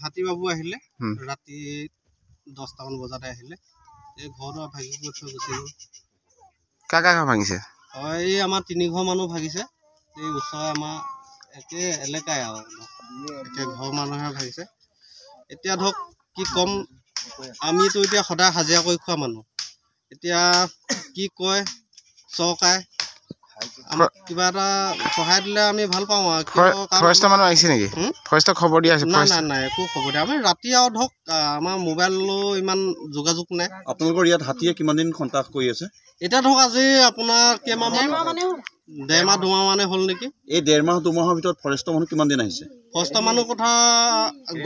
হাতী বাবু আহিলে ৰাতি 10টামান বজাতে আহিলে এই ঘৰটো ভাগি গৈ থৈ গুচি গ'ল কাকা ভাঙিছে এই আমাৰ 3 ঘৰ মানুহ ভাগিছে এই ওচৰৰ আমাৰ একে এলেকাই আৰু একে ঘৰ মানুহে ভাগিছে এতিয়া ধৰক কি কম আমিতো এতিয়া সদায় হাজিৰা কৰি খোৱা মানুহ এতিয়া কি কয় চৰকাৰে আমাক কিবা এটা সহায় দিলে আমি ভাল পাওঁ ফৰেষ্টৰ মানুহ আহিছে নেকি ফৰেষ্টৰ খবৰ দিয়া আছে নাই একো খবৰ দিয়া আমি ৰাতি আৰু ধৰক আমাৰ মোবাইললৈ ইমান যোগাযোগ নাই আপোনালোকৰ ইয়াত হাতীয়ে কিমান দিন সন্ত্ৰাস কৰি আছে এতিয়া ধৰক আজি আপোনাৰ কেইমাহ মানে 1.5 মাহ মানে হ'ল নেকি এই 1.5 মাহ 2 মাহৰ ভিতৰত ফৰেষ্টৰ মানুহ কিমান দিন আহিছে ফৰেষ্টৰ মানুহ কথা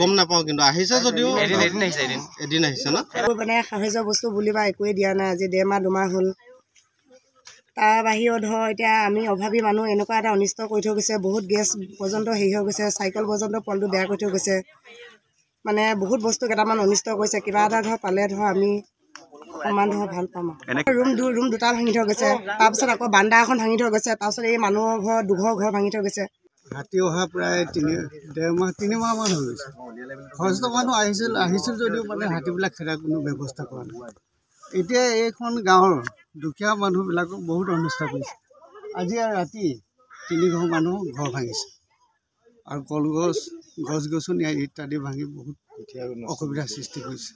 গম নাপাওঁ কিন্তু আহিছে যদিও এদিন আহিছে না মানে সাহায্য বস্তু বুলিবা একোৱে দিয়া নাই আজি 1.5 মাহ 2 মাহ হ'ল তাৰ বাহিৰেও ধৰ এতিয়া আমি অভাৱী মানুহ এনেকুৱা এটা অনিষ্ট কৰি থৈ গৈছে বহুত গেছ পৰ্যন্ত হেৰি হৈ গৈছে চাইকেল পৰ্যন্ত পলটো বেয়া কৰি থৈ গৈছে মানে বহুত বস্তু কেইটামান অনিষ্ট কৰিছে কিবা এটা ধৰ পালে ধৰ আমি অকণমান ধৰ ভাল পাম ৰুম 2টা ভাঙি থৈ গৈছে তাৰপিছত আকৌ বান্দা এখন ভাঙি থৈ গৈছে তাৰপিছত এই মানুহৰ ঘৰ 2 ঘৰ ভাঙি থৈ গৈছে হাতী অহা প্ৰায় 1.5 মাহ 3 মাহমান হৈ গৈছে ফৰেষ্টৰ মানুহ আহিছিল যদিও মানে হাতীবিলাক খেদাৰ কোনো ব্যৱস্থা কৰা নাই এতিয়া এইখন গাঁৱৰ দুখীয়া মানুহবিলাকক বহুত অনিষ্ট কৰিছে আজি ৰাতি 3 ঘৰ মানুহ ঘৰ ভাঙিছে আৰু কলগছ গছ গছনি ইত্যাদি ভাঙি বহুত অসুবিধাৰ সৃষ্টি কৰিছে